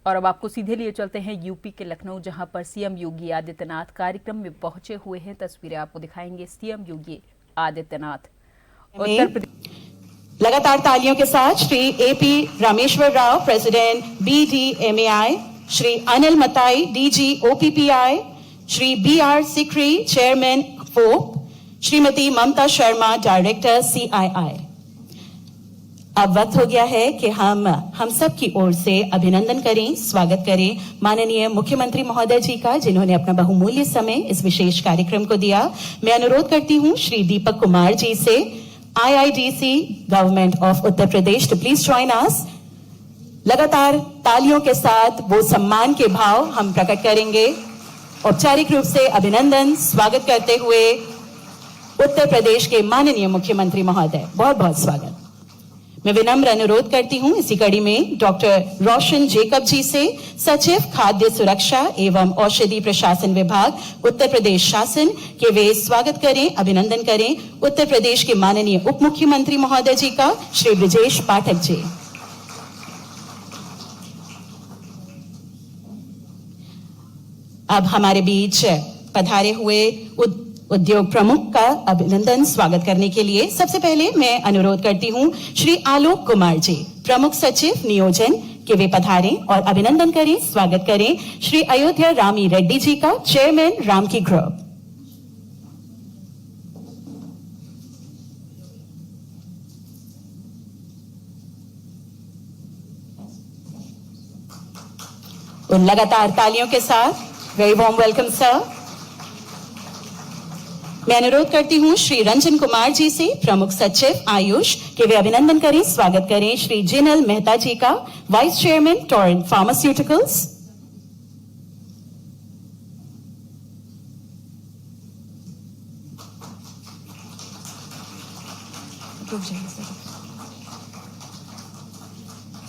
और अब आपको सीधे लिए चलते हैं यूपी के लखनऊ, जहां पर सीएम योगी आदित्यनाथ कार्यक्रम में पहुंचे हुए हैं। तस्वीरें आपको दिखाएंगे सीएम योगी आदित्यनाथ। उत्तर प्रदेश लगातार तालियों के साथ Shri AP Rameshwar Rao, president BDMAI, Shri Anil Mathai, DG OPPI, Shri BR Sikri, chairman फोप, श्रीमती ममता शर्मा, डायरेक्टर CII। अब वक्त हो गया है कि हम सब की ओर से अभिनंदन करें, स्वागत करें माननीय मुख्यमंत्री महोदय जी का, जिन्होंने अपना बहुमूल्य समय इस विशेष कार्यक्रम को दिया। मैं अनुरोध करती हूं श्री दीपक कुमार जी से, IIDC government of Uttar Pradesh, to please join us. लगातार तालियों के साथ वो सम्मान के भाव हम प्रकट करेंगे। औपचारिक रूप से अभिनंदन स्वागत करते हुए उत्तर प्रदेश के माननीय मुख्यमंत्री महोदय, बहुत बहुत स्वागत। मैं विनम्र अनुरोध करती हूं इसी कड़ी में डॉक्टर रोशन जेकब जी से, सचिव खाद्य सुरक्षा एवं औषधि प्रशासन विभाग उत्तर प्रदेश शासन, के वे स्वागत करें, अभिनंदन करें उत्तर प्रदेश के माननीय उप मुख्यमंत्री महोदय जी का, श्री ब्रजेश पाठक जी। अब हमारे बीच पधारे हुए उद्योग प्रमुख का अभिनंदन स्वागत करने के लिए सबसे पहले मैं अनुरोध करती हूं श्री आलोक कुमार जी, प्रमुख सचिव नियोजन, के वे पधारें और अभिनंदन करें, स्वागत करें श्री अयोध्या रामी रेड्डी जी का, चेयरमैन रामकी ग्रुप। उन लगातार तालियों के साथ वेरी वार्म वेलकम सर। मैं अनुरोध करती हूं श्री रंजन कुमार जी से, प्रमुख सचिव आयुष, के वे अभिनंदन करें, स्वागत करें श्री जिनल मेहता जी का, वाइस चेयरमैन टोरेंट फार्मास्यूटिकल्स।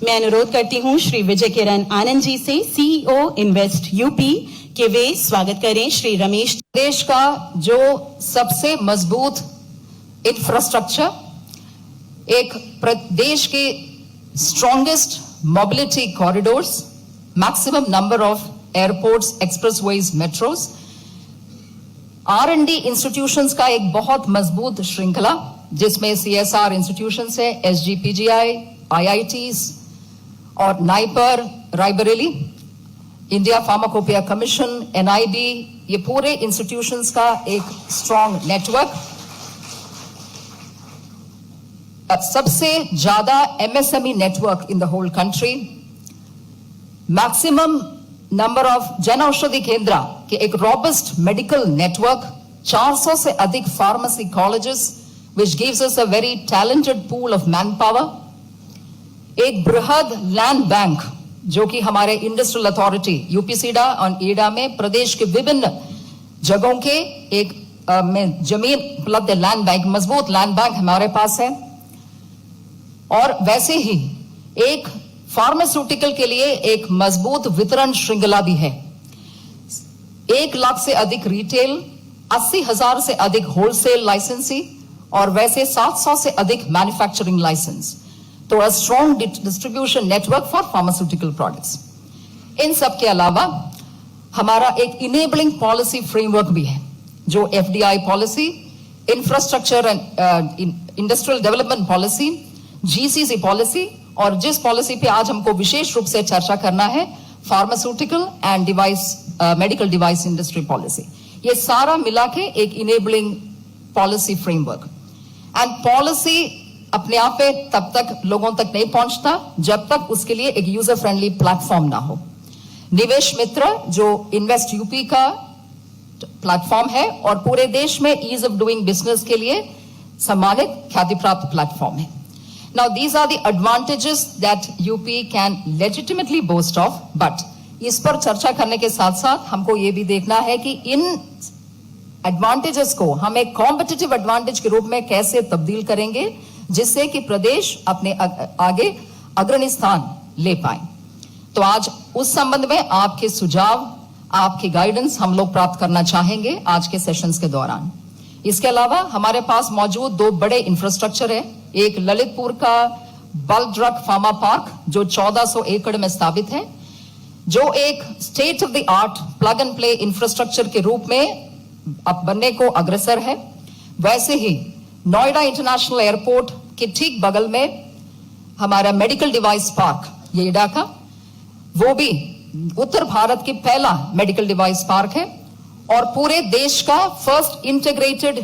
मैं अनुरोध करती हूं श्री विजय किरण आनंद जी से, CEO इन्वेस्ट यूपी, के वे स्वागत करें श्री रमेश। देश का जो सबसे मजबूत इंफ्रास्ट्रक्चर, एक देश के strongest mobility corridors, maximum number of airports, expressways, metros, R&D institutions का एक बहुत मजबूत श्रृंखला, जिसमें CSR इंस्टीट्यूशंस है, SGPGI, IITs और NIPER, Raebareli, India pharmacopoeia commission, NIB, ये पूरे इंस्टीट्यूशंस का एक स्ट्रॉन्ग नेटवर्क। सबसे ज्यादा MSME network in the whole country, maximum number of Jan Aushadhi केंद्र के एक रॉबस्ट मेडिकल नेटवर्क, 400 से अधिक pharmacy colleges, which gives us a very talented pool of manpower, एक बृहद लैंड बैंक जो कि हमारे इंडस्ट्रियल अथॉरिटी UPSIDA और EDA में प्रदेश के विभिन्न जगहों के एक में जमीन उपलब्ध लैंड बैंक, मजबूत लैंड बैंक हमारे पास है। और वैसे ही एक फार्मास्यूटिकल के लिए एक मजबूत वितरण श्रृंखला भी है। 1 लाख से अधिक रिटेल, 80,000 से अधिक होलसेल लाइसेंसी और वैसे 700 से अधिक मैन्युफैक्चरिंग लाइसेंस, तो a strong distribution network for pharmaceutical products. इन सब के अलावा हमारा एक इनेबलिंग पॉलिसी फ्रेमवर्क भी है, जो FDI policy, infrastructure and industrial development policy, GCC policy, और जिस पॉलिसी पे आज हमको विशेष रूप से चर्चा करना है, pharmaceutical and device, medical device industry policy, ये सारा मिला के एक enabling policy framework. And policy अपने आप पे तब तक लोगों तक नहीं पहुंचता जब तक उसके लिए एक यूजर फ्रेंडली प्लेटफॉर्म ना हो। निवेश मित्र जो इन्वेस्ट यूपी का प्लेटफॉर्म है और पूरे देश में ईज ऑफ डूइंग बिजनेस के लिए सम्मानित ख्याति प्राप्त प्लेटफॉर्म है। Now these are the advantages that UP can legitimately boast of, but इस पर चर्चा करने के साथ साथ हमको ये भी देखना है कि इन एडवांटेजेस को हम एक कॉम्पिटिटिव एडवांटेज के रूप में कैसे तब्दील करेंगे, जिससे कि प्रदेश अपने आगे अग्रणी स्थान ले पाए। तो आज उस संबंध में आपके सुझाव, आपकी गाइडेंस हम लोग प्राप्त करना चाहेंगे आज के सेशंस के दौरान। इसके अलावा हमारे पास मौजूद 2 बड़े इंफ्रास्ट्रक्चर है, एक ललितपुर का बल्क ड्रग फार्मा पार्क जो 1400 एकड़ में स्थापित है, जो एक state of the art plug and play infrastructure के रूप में अब बनने को अग्रसर है, वैसे ही नोएडा इंटरनेशनल एयरपोर्ट के ठीक बगल में हमारा मेडिकल डिवाइस पार्क येडा का, वो भी उत्तर भारत की पहला मेडिकल डिवाइस पार्क है और पूरे देश का first integrated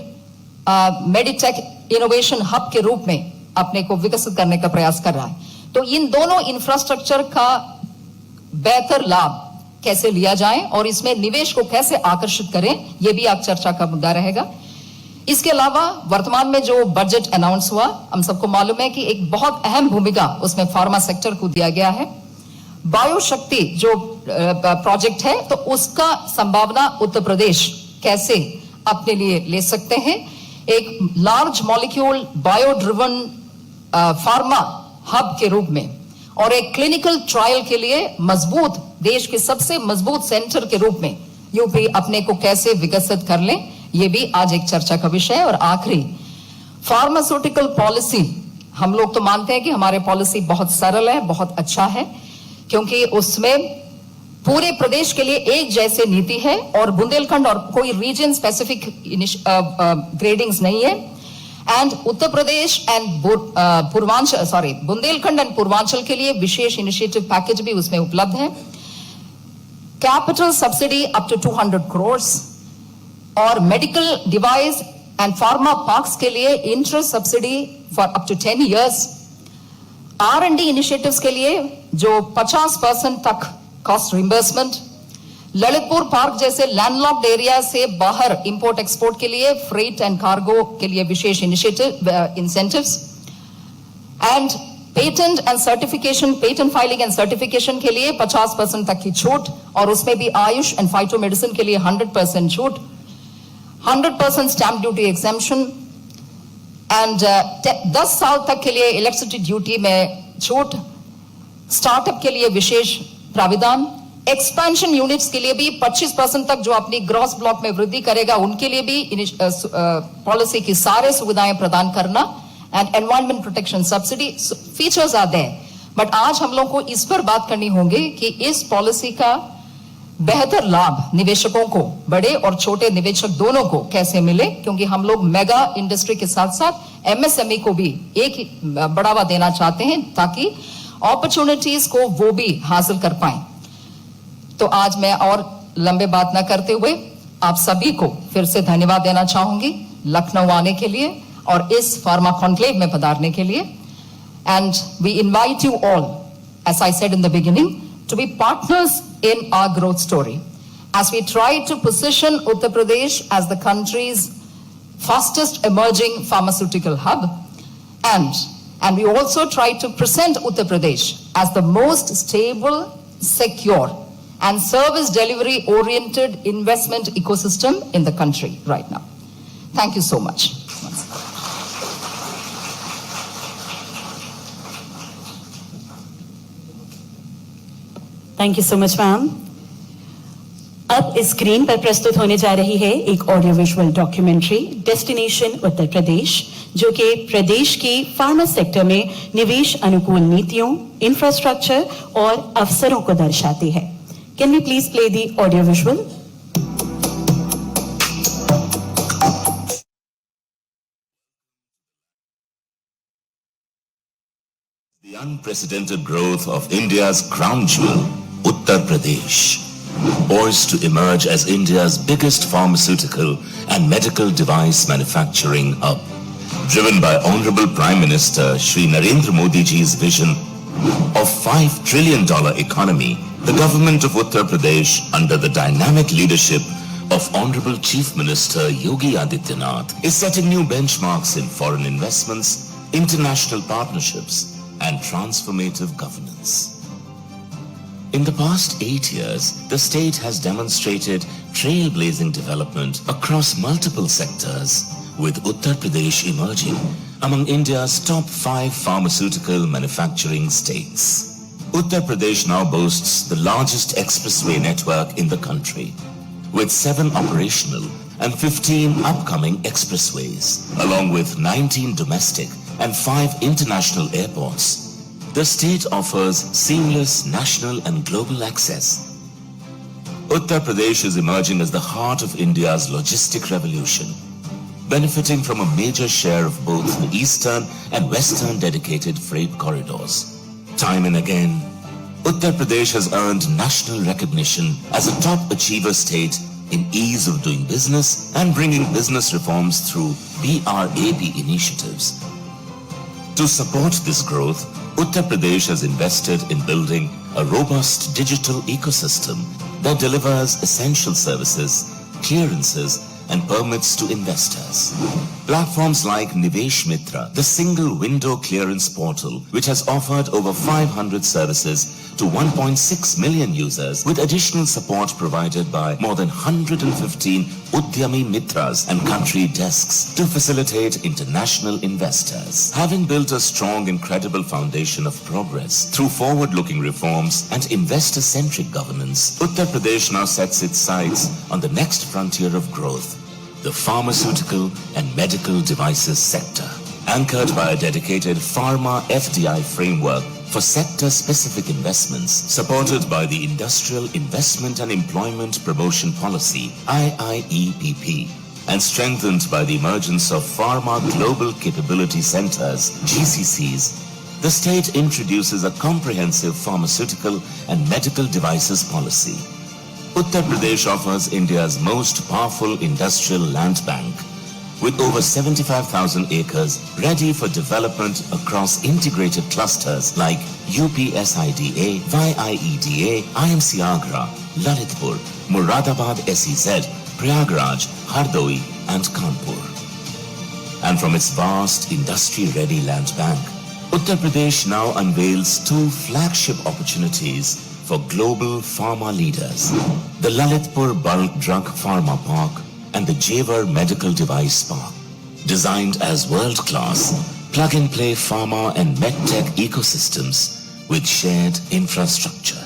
Meditech innovation hub के रूप में अपने को विकसित करने का प्रयास कर रहा है। तो इन दोनों इंफ्रास्ट्रक्चर का बेहतर लाभ कैसे लिया जाए और इसमें निवेश को कैसे आकर्षित करें, यह भी आज चर्चा का मुद्दा रहेगा। इसके अलावा वर्तमान में जो बजट अनाउंस हुआ, हम सबको मालूम है कि एक बहुत अहम भूमिका उसमें फार्मा सेक्टर को दिया गया है। बायोशक्ति जो प्रोजेक्ट है, तो उसका संभावना उत्तर प्रदेश कैसे अपने लिए ले सकते हैं। एक large molecule bio driven pharma hub के रूप में और एक क्लिनिकल ट्रायल के लिए मजबूत, देश के सबसे मजबूत सेंटर के रूप में यूपी अपने को कैसे विकसित कर ले, ये भी आज एक चर्चा का विषय है। और आखिरी, फार्मास्यूटिकल पॉलिसी, हम लोग तो मानते हैं कि हमारे पॉलिसी बहुत सरल है, बहुत अच्छा है, क्योंकि उसमें पूरे प्रदेश के लिए एक जैसे नीति है और बुंदेलखंड और कोई रीजन स्पेसिफिक ग्रेडिंग्स नहीं है। And Uttar Pradesh and Purvanchal, Bundelkhand and Purvanchal के लिए विशेष इनिशिएटिव पैकेज भी उसमें उपलब्ध है। Capital subsidy up to 200 crore और medical device and pharma parks के लिए interest subsidy for up to 10 years. R&D initiatives के लिए जो 50% तक कॉस्ट रिम्बर्समेंट। ललितपुर पार्क जैसे लैंडलॉक्ड एरिया से बाहर इंपोर्ट एक्सपोर्ट के लिए फ्रेट एंड कार्गो के लिए विशेष initiative incentives. And patent and certification, patent filing and certification के लिए 50% तक की छूट और उसमें भी आयुष एंड फाइटो मेडिसिन के लिए 100% छूट, 100% स्टैंप ड्यूटी एग्जेम्पशन एंड 10 साल तक के लिए इलेक्ट्रिसिटी ड्यूटी में छूट। स्टार्टअप के लिए विशेष प्राविधान। एक्सपेंशन यूनिट्स के लिए भी 25% तक जो अपनी ग्रॉस ब्लॉक में वृद्धि करेगा उनके लिए भी पॉलिसी की सारे सुविधाएं प्रदान करना। And environment protection subsidy features are there, but आज हम लोग को इस पर बात करनी होगी कि इस पॉलिसी का बेहतर लाभ निवेशकों को, बड़े और छोटे निवेशक दोनों को कैसे मिले, क्योंकि हम लोग मेगा इंडस्ट्री के साथ साथ एमएसएमई को भी एक बढ़ावा देना चाहते हैं ताकि अपॉर्चुनिटीज को वो भी हासिल कर पाए। तो आज मैं और लंबे बात ना करते हुए आप सभी को फिर से धन्यवाद देना चाहूंगी लखनऊ आने के लिए और इस फार्मा कॉन्क्लेव में पधारने के लिए। And we invite you all, as I said in the beginning, to be partners in our growth story as we try to position Uttar Pradesh as the country's fastest emerging pharmaceutical hub, and we also try to present Uttar Pradesh as the most stable, secure and service delivery oriented investment ecosystem in the country right now. Thank you so much. Thank you so much ma'am. अब screen पर प्रस्तुत होने जा रही है एक audio visual documentary destination Uttar Pradesh, जो कि प्रदेश की फार्मा सेक्टर में निवेश अनुकूल नीतियों, इंफ्रास्ट्रक्चर और अवसरों को दर्शाती है। Can we please play the audio visual? The unprecedented growth of India's crown jewel, Uttar Pradesh, poised to emerge as India's biggest pharmaceutical and medical device manufacturing hub. Driven by Honorable Prime Minister Shri Narendra Modi ji's vision of $5 trillion economy, the government of Uttar Pradesh, under the dynamic leadership of Honorable Chief Minister Yogi Adityanath, is setting new benchmarks in foreign investments, international partnerships, and transformative governance. In the past 8 years, the state has demonstrated trailblazing development across multiple sectors, with Uttar Pradesh emerging among India's top 5 pharmaceutical manufacturing states. Uttar Pradesh now boasts the largest expressway network in the country, with 7 operational and 15 upcoming expressways, along with 19 domestic and 5 international airports. The state offers seamless national and global access. Uttar Pradesh is emerging as the heart of India's logistic revolution, benefiting from a major share of both the eastern and western dedicated freight corridors. Time and again, Uttar Pradesh has earned national recognition as a top achiever state in ease of doing business and bringing business reforms through BRAP initiatives. To support this growth, Uttar Pradesh has invested in building a robust digital ecosystem that delivers essential services, clearances, and permits to investors. Platforms like Nivesh Mitra, the single window clearance portal, which has offered over 500 services to 1.6 million users, with additional support provided by more than 115 Udyami Mitras and country desks to facilitate international investors. Having built a strong and credible foundation of progress through forward-looking reforms and investor-centric governance, Uttar Pradesh now sets its sights on the next frontier of growth, the pharmaceutical and medical devices sector. Anchored by a dedicated pharma FDI framework for sector-specific investments, supported by the Industrial Investment and Employment Promotion Policy, IIEPP, and strengthened by the emergence of Pharma Global Capability Centers, GCCs, the state introduces a comprehensive pharmaceutical and medical devices policy. Uttar Pradesh offers India's most powerful industrial land bank, with over 75,000 acres ready for development across integrated clusters like UPSIDA, YIEDA, IMC Agra, Lalitpur, Moradabad SEZ, Prayagraj, Hardoi, and Kanpur. And from its vast industry-ready land bank, Uttar Pradesh now unveils two flagship opportunities for global pharma leaders: the Lalitpur Bulk Drug Pharma Park and the Jewar Medical Device Park. Designed as world-class, plug-and-play pharma and medtech ecosystems with shared infrastructure.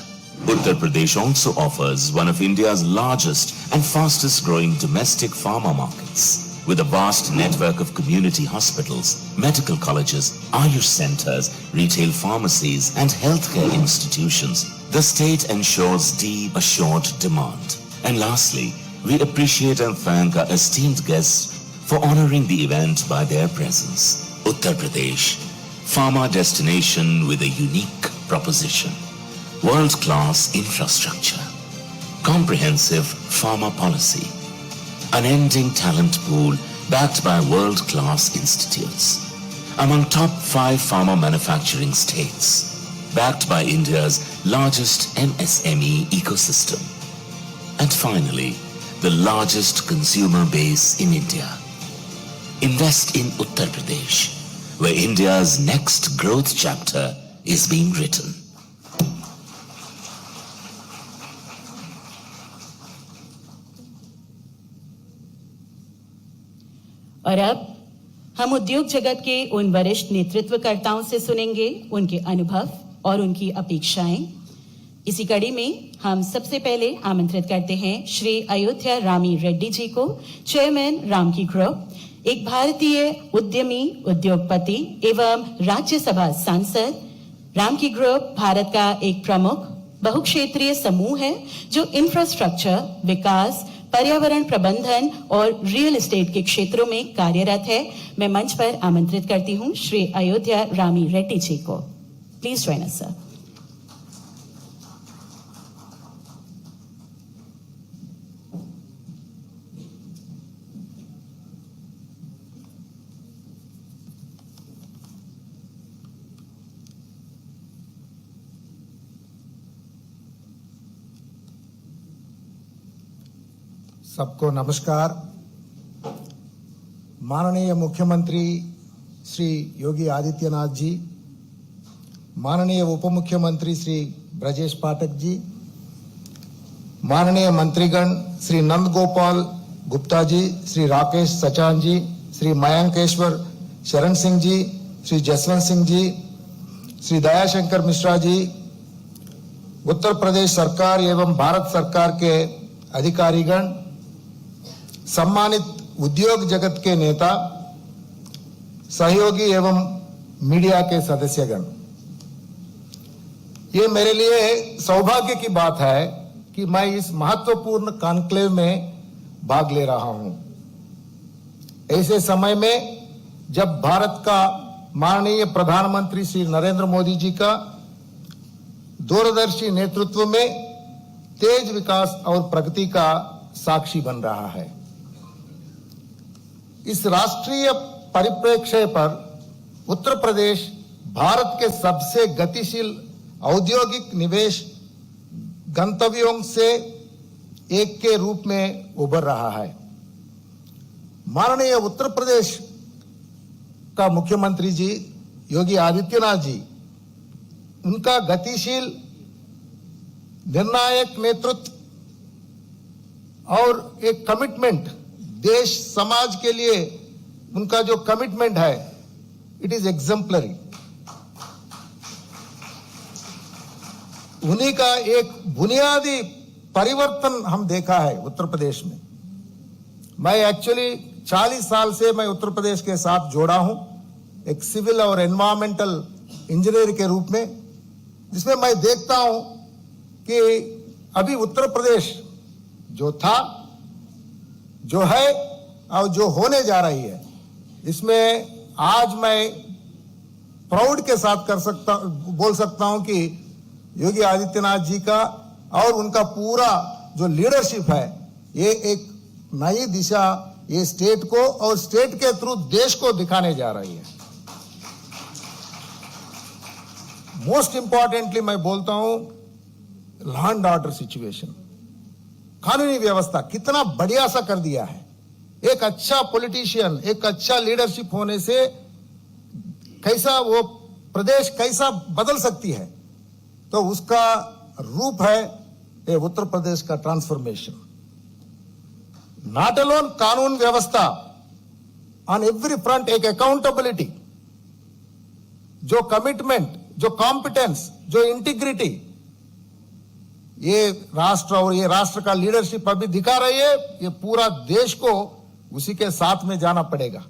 Uttar Pradesh also offers one of India's largest and fastest-growing domestic pharma markets. With a vast network of community hospitals, medical colleges, Ayush centers, retail pharmacies, and healthcare institutions, the state ensures deep assured demand. And lastly, we appreciate and thank our esteemed guests for honoring the event by their presence. Uttar Pradesh, pharma destination with a unique proposition. World-class infrastructure, comprehensive pharma policy, unending talent pool backed by world-class institutes. Among top 5 pharma manufacturing states, backed by India's largest MSME ecosystem. And finally, the largest consumer base in India. Invest in Uttar Pradesh, where India's next growth chapter is being written. और अब हम उद्योग जगत के उन वरिष्ठ नेतृत्वकर्ताओं से सुनेंगे उनके अनुभव और उनकी अपेक्षाएं। इसी कड़ी में हम सबसे पहले आमंत्रित करते हैं श्री अयोध्या रामी रेड्डी जी को, चेयरमैन रामकी ग्रुप, एक भारतीय उद्यमी, उद्योगपति एवं राज्यसभा सांसद। रामकी ग्रुप भारत का एक प्रमुख बहुक्षेत्रीय समूह है जो इंफ्रास्ट्रक्चर, विकास, पर्यावरण प्रबंधन और रियल एस्टेट के क्षेत्रों में कार्यरत है। मैं मंच पर आमंत्रित करती हूं श्री अयोध्या रामी रेड्डी जी को। Please join us sir. सबको नमस्कार। माननीय मुख्यमंत्री श्री योगी आदित्यनाथ जी, माननीय उप मुख्यमंत्री श्री ब्रजेश पाठक जी, माननीय मंत्रीगण श्री नंद गोपाल गुप्ता जी, श्री राकेश सचान जी, श्री मयंकेश्वर शरण सिंह जी, श्री जसवंत सिंह जी, श्री दयाशंकर मिश्रा जी, उत्तर प्रदेश सरकार एवं भारत सरकार के अधिकारीगण, सम्मानित उद्योग जगत के नेता, सहयोगी एवं मीडिया के सदस्यगण, ये मेरे लिए सौभाग्य की बात है कि मैं इस महत्वपूर्ण कॉन्क्लेव में भाग ले रहा हूं। ऐसे समय में जब भारत का माननीय प्रधानमंत्री श्री नरेंद्र मोदी जी का दूरदर्शी नेतृत्व में तेज विकास और प्रगति का साक्षी बन रहा है। इस राष्ट्रीय परिप्रेक्ष्य पर उत्तर प्रदेश भारत के सबसे गतिशील औद्योगिक निवेश गंतव्यों से एक के रूप में उभर रहा है। माननीय उत्तर प्रदेश का मुख्यमंत्री जी योगी आदित्यनाथ जी, उनका गतिशील निर्णायक नेतृत्व और एक कमिटमेंट, देश समाज के लिए उनका जो कमिटमेंट है, इट इज एग्जाम्पलरी। उन्हीं का एक बुनियादी परिवर्तन हम देखा है उत्तर प्रदेश में। मैं एक्चुअली 40 साल से मैं उत्तर प्रदेश के साथ जोड़ा हूं, एक सिविल और एनवायरमेंटल इंजीनियर के रूप में, जिसमें मैं देखता हूं कि अभी उत्तर प्रदेश जो था, जो है और जो होने जा रही है, इसमें आज मैं प्राउड के साथ बोल सकता हूं कि योगी आदित्यनाथ जी का और उनका पूरा जो लीडरशिप है, ये एक नई दिशा ये स्टेट को और स्टेट के थ्रू देश को दिखाने जा रही है। मोस्ट इंपॉर्टेंटली मैं बोलता हूं, लॉ एंड ऑर्डर सिचुएशन, कानूनी व्यवस्था कितना बढ़िया सा कर दिया है। एक अच्छा पॉलिटिशियन, एक अच्छा लीडरशिप होने से कैसा वो प्रदेश कैसा बदल सकती है, तो उसका रूप है ये उत्तर प्रदेश का ट्रांसफॉर्मेशन। नॉट अलोन कानून व्यवस्था, ऑन एवरी फ्रंट एक अकाउंटेबिलिटी, जो कमिटमेंट, जो कॉम्पिटेंस, जो इंटीग्रिटी ये राष्ट्र और ये राष्ट्र का लीडरशिप अभी दिखा रही है, ये पूरा देश को उसी के साथ में जाना पड़ेगा।